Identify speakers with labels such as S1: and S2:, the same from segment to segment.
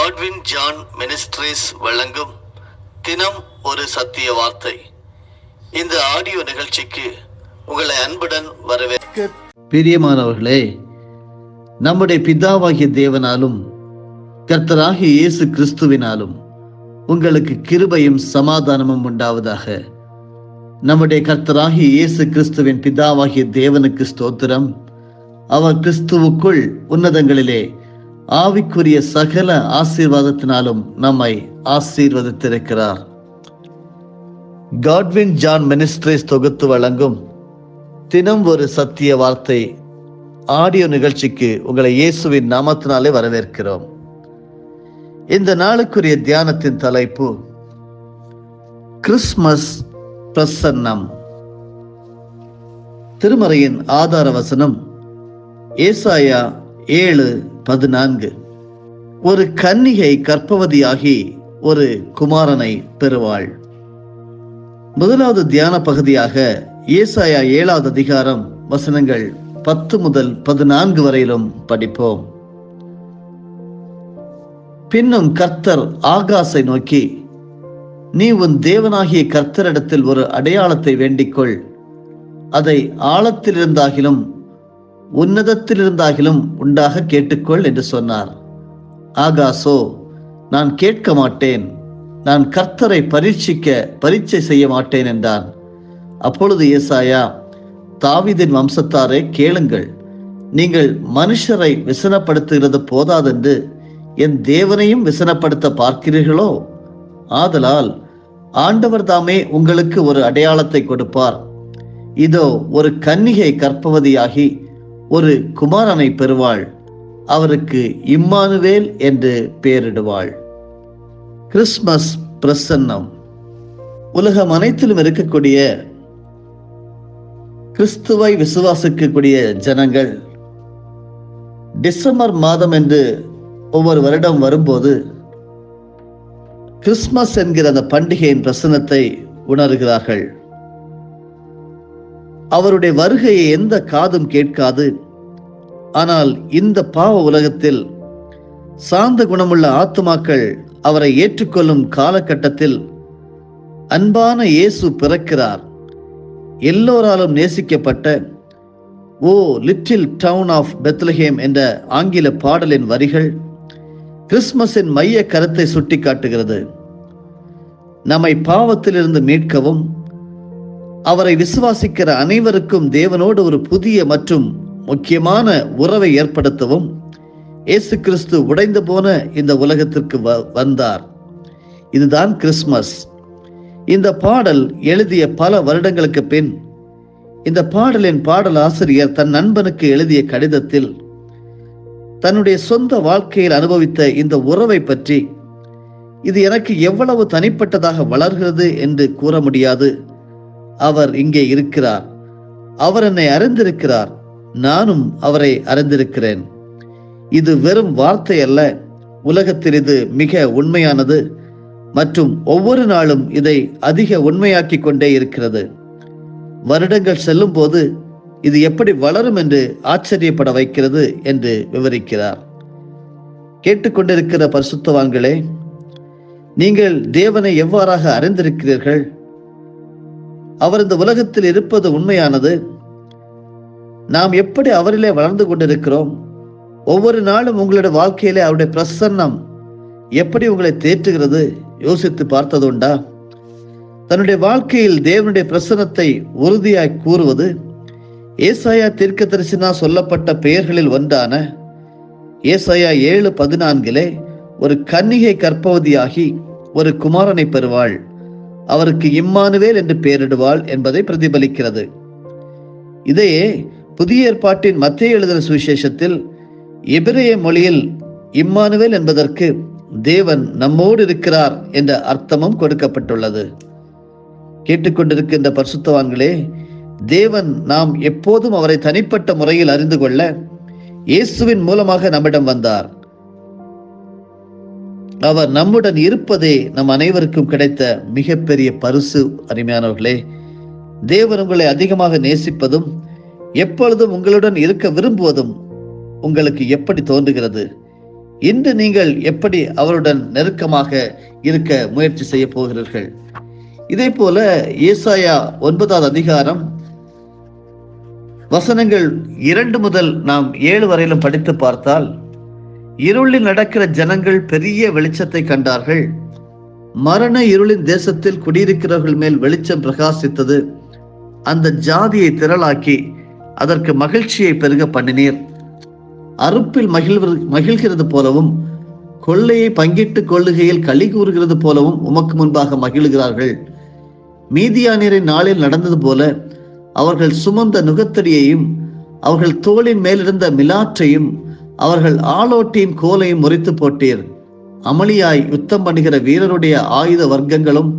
S1: Godwin John ministries வழங்கும் தினம் ஒரு சத்திய வார்த்தை. இந்த ஆடியோ நிகழ்ச்சிக்கு உங்களை அன்புடன் வரவேற்க.
S2: பிரியமானவர்களே, நம்முடைய பிதாவாகிய தேவனாலும் கர்த்தராகிய இயேசு கிறிஸ்துவினாலும் உங்களுக்கு கிருபையும் சமாதானமும் உண்டாவதாக. நம்முடைய கர்த்தராகிய இயேசு கிறிஸ்துவின் பிதாவாகிய தேவனுக்கு ஸ்தோத்திரம். அவர் கிறிஸ்துவுக்குள் உன்னதங்களிலே ஆவிக்குரிய சகல ஆசீர்வாதத்தினாலும் நம்மை ஆசீர்வதித்திருக்கிறார். காட்வின் ஜான் மினிஸ்ட்ரீஸ் தொகுத்து வழங்கும் தினம் ஒரு சத்திய வார்த்தை ஆடியோ நிகழ்ச்சிக்கு உங்களை இயேசுவின் நாமத்தினாலே வரவேற்கிறோம். இந்த நாளுக்குரிய தியானத்தின் தலைப்பு கிறிஸ்மஸ் பிரசன்னம். திருமறையின் ஆதார வசனம் ஏசாயா 7:14. ஒரு கன்னிகை கர்ப்பவதியாகி ஒரு குமாரனை பெறுவாள். முதலாவது தியான பகுதியாக ஏசாயா 7வது அதிகாரம் வசனங்கள் 10 முதல் 14 வரையிலும் படிப்போம். பின்னும் கர்த்தர் ஆகாசை நோக்கி, நீ உன் தேவனாகிய கர்த்தரிடத்தில் ஒரு அடையாளத்தை வேண்டிக்கொள், அதை ஆழத்திலிருந்தாகிலும் உன்னதத்திலிருந்தாகிலும் உண்டாக கேட்டுக்கொள் என்று சொன்னார். ஆகாசோ, நான் கேட்க மாட்டேன், நான் கர்த்தரை பரீட்சை செய்ய மாட்டேன் என்றான். அப்பொழுது ஏசாயா, தாவீதின் வம்சத்தாரே கேளுங்கள், நீங்கள் மனுஷரை விசனப்படுத்துகிறது போதாதென்று என் தேவனையும் விசனப்படுத்த பார்க்கிறீர்களோ? ஆதலால் ஆண்டவர் தாமே உங்களுக்கு ஒரு அடையாளத்தை கொடுப்பார். இதோ, ஒரு கன்னிகை கர்ப்பவதியாகி ஒரு குமாரனை பெறுவாள், அவருக்கு இம்மானுவேல் என்று பெயரிடுவாள். கிறிஸ்மஸ் பிரசன்னம். உலகம் அனைத்திலும் இருக்கக்கூடிய கிறிஸ்துவை விசுவாசிக்கக்கூடிய ஜனங்கள் டிசம்பர் மாதம் என்று ஒவ்வொரு வருடம் வரும்போது கிறிஸ்மஸ் என்கிற அந்த பண்டிகையின் பிரசன்னத்தை உணர்கிறார்கள். அவருடைய வருகையை எந்த காதும் கேட்காது. ஆனால் இந்த பாவ உலகத்தில் சாந்த குணமுள்ள ஆத்துமாக்கள் அவரை ஏற்றுக்கொள்ளும் காலகட்டத்தில் அன்பான இயேசு பிறக்கிறார். எல்லோராலும் நேசிக்கப்பட்ட ஓ லிட்டில் டவுன் ஆஃப் பெத்லஹேம் என்ற ஆங்கில பாடலின் வரிகள் கிறிஸ்மஸின் மைய கருத்தை சுட்டி காட்டுகிறது. நம்மை பாவத்திலிருந்து மீட்கவும் அவரை விசுவாசிக்கிற அனைவருக்கும் தேவனோடு ஒரு புதிய மற்றும் முக்கியமான உறவை ஏற்படுத்தவும் இயேசு கிறிஸ்து உடைந்து போன இந்த உலகத்திற்கு வந்தார். இதுதான் கிறிஸ்மஸ். இந்த பாடல் எழுதிய பல வருடங்களுக்கு பின் இந்த பாடலின் பாடல் ஆசிரியர் தன் நண்பனுக்கு எழுதிய கடிதத்தில் தன்னுடைய சொந்த வாழ்க்கையில் அனுபவித்த இந்த உறவை பற்றி, இது எனக்கு எவ்வளவு தனிப்பட்டதாக வளர்கிறது என்று கூற முடியாது. அவர் இங்கே இருக்கிறார், அவர் என்னை அறிந்திருக்கிறார், நானும் அவரை அறிந்திருக்கிறேன். இது வெறும் வார்த்தை அல்ல, உலகத்தில் இது மிக உண்மையானது மற்றும் ஒவ்வொரு நாளும் இதை அதிக உண்மையாக்கி கொண்டே இருக்கிறது. வருடங்கள் செல்லும் போது இது எப்படி வளரும் என்று ஆச்சரியப்பட வைக்கிறது என்று விவரிக்கிறார். கேட்டுக்கொண்டிருக்கிற பரிசுத்தவான்களே, நீங்கள் தேவனை எவ்வாறாக அறிந்திருக்கிறீர்கள்? அவர் இந்த உலகத்தில் இருப்பது உண்மையானது. நாம் எப்படி அவரிலே வளர்ந்து கொண்டிருக்கிறோம்? ஒவ்வொரு நாளும் உங்களுடைய வாழ்க்கையிலே அவருடைய பிரசன்னம் எப்படி உங்களை தேற்றுகிறது யோசித்து பார்த்ததுண்டா? தன்னுடைய வாழ்க்கையில் தேவனுடைய பிரசன்னத்தை உறுதியாய் கூறுவது ஏசாயா தீர்க்கதரிசினால் சொல்லப்பட்ட பெயர்களில் ஒன்றான ஏசாயா 7:14 ஒரு கன்னிகை கர்ப்பவதியாகி ஒரு குமாரனை பெறுவாள், அவருக்கு இம்மானுவேல் என்று பெயரிடுவாள் என்பதை பிரதிபலிக்கிறது. இதையே புதிய ஏற்பாட்டின் மத்தேயு எழுதின சுவிசேஷத்தில் எபிரேய மொழியில் இம்மானுவேல் என்பதற்கு தேவன் நம்மோடு இருக்கிறார் என்ற அர்த்தமும் கொடுக்கப்பட்டுள்ளது. கேட்டுக்கொண்டிருக்கின்ற பரிசுத்தவான்களே, தேவன் நாம் எப்போதும் அவரை தனிப்பட்ட முறையில் அறிந்து கொள்ள இயேசுவின் மூலமாக நம்மிடம் வந்தார். அவர் நம்முடன் இருப்பதே நம் அனைவருக்கும் கிடைத்த மிகப்பெரிய பரிசு. அருமையானவர்களே, தேவன் உங்களை அதிகமாக நேசிப்பதும் எப்பொழுதும் உங்களுடன் இருக்க விரும்புவதும் உங்களுக்கு எப்படி தோன்றுகிறது? இன்று நீங்கள் எப்படி அவருடன் நெருக்கமாக இருக்க முயற்சி செய்ய போகிறீர்கள்? இதே போல ஏசாயா 9வது அதிகாரம் வசனங்கள் 2 முதல் நாம் 7 வரையிலும் படித்து பார்த்தால், இருளில் நடக்கிற ஜனங்கள் பெரிய வெளிச்சத்தை கண்டார்கள். மரண இருளின் தேசத்தில் குடியிருக்கிறவர்கள் மேல் வெளிச்சம் பிரகாசித்தது. அந்த ஜாதியை திரளாக்கி அதற்கு மகிழ்ச்சியை பெருக பண்ணினீர். அறுப்பில் மகிழ்கிறது போலவும் கொள்ளையை பங்கிட்டு கொள்ளுகையில் களி கூறுகிறது போலவும் உமக்கு முன்பாக மகிழ்கிறார்கள். மீதியானியரின் நாளில் நடந்தது போல அவர்கள் சுமந்த நுகத்தடியையும் அவர்கள் தோளின் மேலிருந்த மிலாற்றையும் அவர்கள் ஆளோட்டியின் கோலையும் முறித்து போட்டீர். அமளியாய் யுத்தம் பண்ணுகிற வீரருடைய ஆயுத வர்க்கங்களும்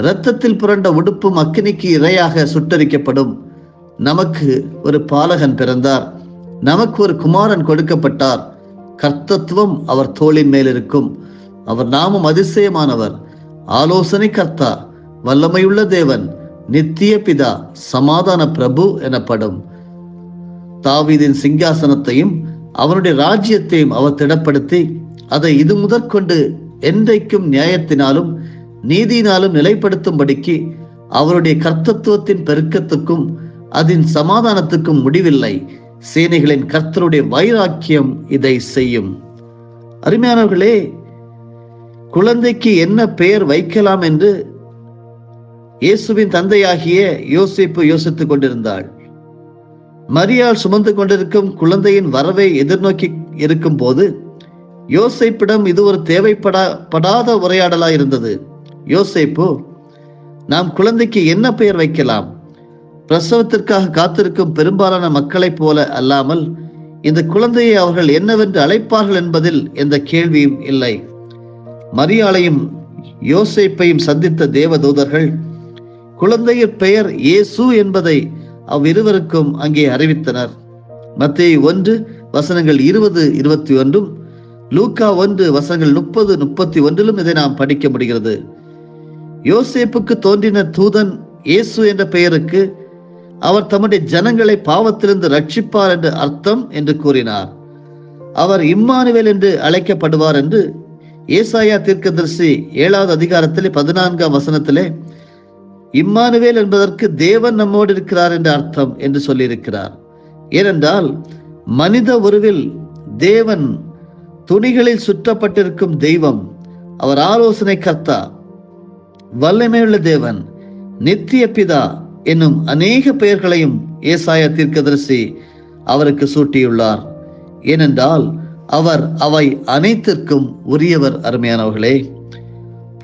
S2: இரத்தத்தில் புரண்ட உடுப்பும் அக்கினிக்கு இரையாக சுட்டரிக்கப்படும். நமக்கு ஒரு பாலகன் பிறந்தார், நமக்கு ஒரு குமாரன் கொடுக்கப்பட்டார். கர்த்தத்துவம் அவர் தோளின் மேல் இருக்கும். அவர் நாமம் அதிசயமானவர், ஆலோசனை கர்த்தா, வல்லமையுள்ள தேவன், நித்திய பிதா, சமாதான பிரபு எனப்படும். தாவீதின் சிங்காசனத்தையும் அவனுடைய ராஜ்யத்தையும் அவர் திடப்படுத்தி அதை இது முதற்கொண்டு என்றைக்கும் நியாயத்தினாலும் நீதியினாலும் நிலைப்படுத்தும்படிக்கு அவருடைய கர்த்தத்துவத்தின் பெருக்கத்துக்கும் அதன் சமாதானத்துக்கும் முடிவில்லை. சேனைகளின் கர்த்தருடைய வைராக்கியம் இதை செய்யும். அருமையானவர்களே, குழந்தைக்கு என்ன பெயர் வைக்கலாம் என்று இயேசுவின் தந்தையாகிய யோசேப்பு யோசித்துக் கொண்டிருந்தாள். மரியாள் சுமந்து கொண்டிருக்கும் குழந்தையின் வரவை எதிர்நோக்கி இருக்கும் போது யோசேப்பிடம் இது ஒரு தேவைப்படாத உரையாடலாய் இருந்தது. யோசேப்பு, நாம் குழந்தைக்கு என்ன பெயர் வைக்கலாம்? பிரசவத்திற்காக காத்திருக்கும் பெரும்பாலான மக்களைப் போல அல்லாமல் இந்த குழந்தையை அவர்கள் என்னவென்று அழைப்பார்கள் என்பதில் எந்த கேள்வியும் இல்லை. மரியாளையும் யோசேப்பையும் சந்தித்த தேவதூதர்கள் குழந்தையின் பெயர் இயேசு என்பதை அவ்விருவருக்கும் அங்கே அறிவித்தனர். மத்தேயு 1 வசனங்கள் 20, 21, லூக்கா 1 வசனங்கள் 30, 31 இதை நாம் படிக்க முடிகிறது. யோசேப்புக்கு தோன்றின தூதன் இயேசு என்ற பெயருக்கு அவர் தம்முடைய ஜனங்களை பாவத்திலிருந்து ரட்சிப்பார் என்று அர்த்தம் என்று கூறினார். அவர் இம்மானுவேல் என்று அழைக்கப்படுவார் என்று ஏசாயா தீர்க்கதரிசி 7வது அதிகாரத்திலே 14ஆம் வசனத்திலே இம்மானுவேல் என்பதற்கு தேவன் நம்மோடு இருக்கிறார் என்ற அர்த்தம் என்று சொல்லியிருக்கிறார். ஏனென்றால் மனித உருவில் தேவன், துணிகளில் சுற்றப்பட்டிருக்கும் தெய்வம், அவர் ஆலோசனை கர்த்தா, வல்லமையுள்ள தேவன், நித்திய பிதா என்னும் அநேக பெயர்களையும் ஏசாயா தீர்க்கதரிசி அவருக்கு சூட்டியுள்ளார். ஏனென்றால் அவர் அவை அனைத்திற்கும் உரியவர். அருமையானவர்களே,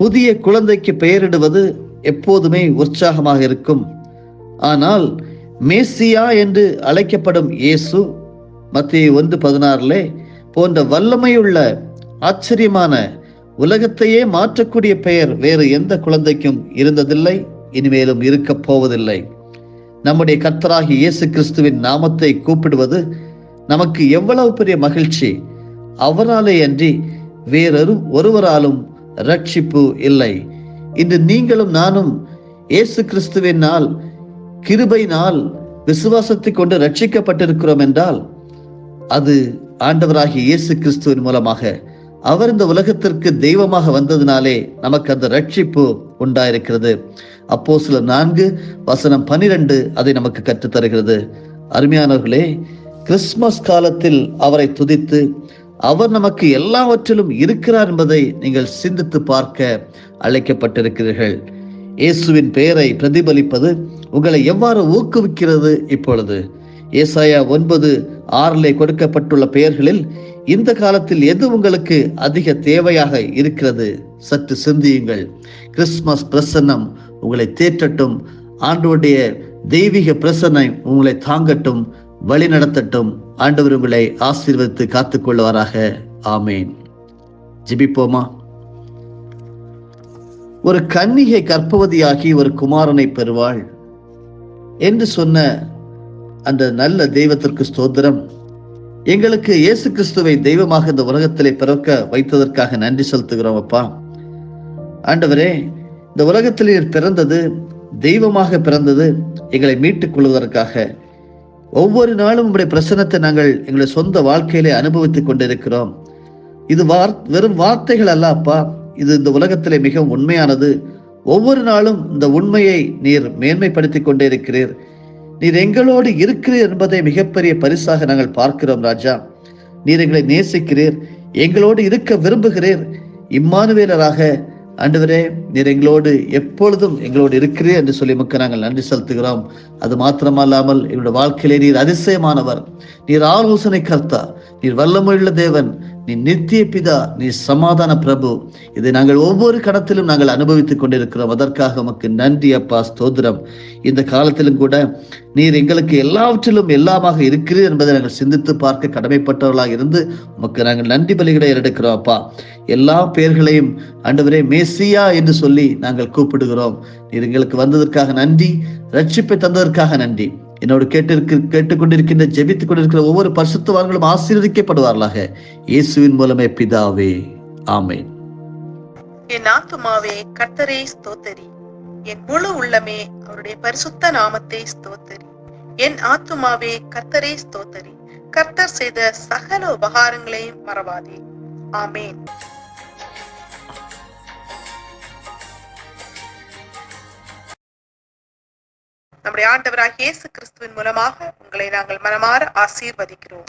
S2: புதிய குழந்தைக்கு பெயரிடுவது எப்போதுமே உற்சாகமாக இருக்கும். ஆனால் மேசியா என்று அழைக்கப்படும் இயேசு, மத்தேயு 1:16 போன்ற வல்லமையுள்ள ஆச்சரியமான உலகத்தையே மாற்றக்கூடிய பெயர் வேறு எந்த குழந்தைக்கும் இருந்ததில்லை, இனிமேலும் இருக்க போவதில்லை. நம்முடைய கர்த்தராகிய இயேசு கிறிஸ்துவின் நாமத்தை கூப்பிடுவது நமக்கு எவ்வளவு பெரிய மகிழ்ச்சி! அவராலே அன்றி வேறொரு ஒருவராலும் ரட்சிப்பு இல்லை. இன்று நீங்களும் நானும் இயேசு கிறிஸ்துவினால், கிருபையினால் விசுவாசத்தை கொண்டு ரட்சிக்கப்பட்டிருக்கிறோம் என்றால் அது ஆண்டவராகிய இயேசு கிறிஸ்துவின் மூலமாக, அவர் இந்த உலகத்திற்கு தெய்வமாக வந்ததினாலே நமக்கு அந்த ரட்சிப்பு உண்டாயிருக்கிறது. அப்போஸ்தலர் 4 வசனம் 12 அதை நமக்கு கற்றுத் தருகிறது. அருமையானவர்களே, கிறிஸ்துமஸ் காலத்தில் அவரை துதித்து அவர் நமக்கு எல்லாவற்றிலும் இருக்கிறார் என்பதை நீங்கள் சிந்தித்து பார்க்க அழைக்கப்பட்டிருக்கிறீர்கள். இயேசுவின் பெயரை பிரதிபலிப்பது உங்களை எவ்வாறு ஊக்குவிக்கிறது? இப்பொழுது ஏசாயா 9:6 கொடுக்கப்பட்டுள்ள பெயர்களில் இந்த காலத்தில் எது உங்களுக்கு அதிக தேவையாக இருக்கிறது? சற்று சிந்தியுங்கள். கிறிஸ்துமஸ் பிரசன்னம் உங்களை தேற்றட்டும். ஆண்டவருடைய தெய்வீக பிரசன்னம் உங்களை தாங்கட்டும், வழி நடத்தட்டும். ஆண்டவர் உங்களை ஆசீர்வதித்து காத்துக்கொள்வாராக. ஆமேன். ஜெபிப்போமா. ஒரு கன்னிகை கர்ப்பவதியாகி ஒரு குமாரனை பெறுவாள் என்று சொன்ன அந்த நல்ல தெய்வத்திற்கு ஸ்தோத்திரம். எங்களுக்கு இயேசு கிறிஸ்துவை தெய்வமாக இந்த உலகத்திலே பிறக்க வைத்ததற்காக நன்றி செலுத்துகிறோம் அப்பா. ஆண்டவரே, இந்த உலகத்திலே பிறந்தது, தெய்வமாக பிறந்தது எங்களை மீட்டுக் கொள்வதற்காக. ஒவ்வொரு நாளும் உங்களுடைய பிரசன்னத்தை நாங்கள் எங்களுடைய சொந்த வாழ்க்கையிலே அனுபவித்துக் கொண்டிருக்கிறோம். இது வெறும் வார்த்தைகள் அல்ல அப்பா, இது இந்த உலகத்திலே மிகவும் உண்மையானது. ஒவ்வொரு நாளும் இந்த உண்மையை நீர் மேன்மைப்படுத்திக் கொண்டே இருக்கிறீர். நீர் எங்களோடு இருக்கிறீர் என்பதை மிகப்பெரிய பரிசாக நாங்கள் பார்க்கிறோம் ராஜா. நீர் எங்களை நேசிக்கிறீர், எங்களோடு இருக்க விரும்புகிறீர். இம்மானுவேலராக ஆண்டவரே, நீர் எங்களோடு எப்பொழுதும் எங்களோடு இருக்கிறீர் என்று சொல்லி உமக்கு நாங்கள் நன்றி செலுத்துகிறோம். அது மாத்திரமல்லாமல் எங்களுடைய வாழ்க்கையிலே நீர் அதிசயமானவர், நீர் ஆலோசனை கர்த்தா, நீர் வல்லமையுள்ள தேவன், நீ நித்திய பிதா, நீ சமாதான பிரபு. இதை நாங்கள் ஒவ்வொரு கணத்திலும் நாங்கள் அனுபவித்துக் கொண்டிருக்கிறோம். அதற்காக உமக்கு நன்றி அப்பா, ஸ்தோத்திரம். இந்த காலத்திலும் கூட நீர் எங்களுக்கு எல்லாவற்றிலும் எல்லாமாக இருக்கிறீர் என்பதை நாங்கள் சிந்தித்து பார்க்க கடமைப்பட்டவர்களாக இருந்து உமக்கு நாங்கள் நன்றி பலிகளை எடுக்கிறோம் அப்பா. எல்லா பெயர்களையும் ஆண்டவரே மேசியா என்று சொல்லி நாங்கள் கூப்பிடுகிறோம். நீர் எங்களுக்கு வந்ததற்காக நன்றி, ரட்சிப்பை தந்ததற்காக நன்றி. என்னோடு கேட்டுக்கொண்டிருக்கின்ற ஜெபித்துக் கொண்டிருக்கிற ஒவ்வொரு பரிசுத்தவான்களும் ஆசீர்வதிக்கப்படுவார்களாக இயேசுவின் மூலமே பிதாவே, ஆமென்.
S3: என் ஆத்துமாவே கர்த்தரை ஸ்தோத்தரி, என் முழு உள்ளமே அவருடைய பரிசுத்த நாமத்தை ஸ்தோத்தரி. என் ஆத்துமாவே கர்த்தரை ஸ்தோத்தரி, கர்த்தர் செய்த சகல உபகாரங்களையும் மறவாதே. ஆமென். நம்முடைய ஆண்டவராகிய இயேசு கிறிஸ்துவின் மூலமாக உங்களை நாங்கள் மனமாற ஆசீர்வதிக்கிறோம்.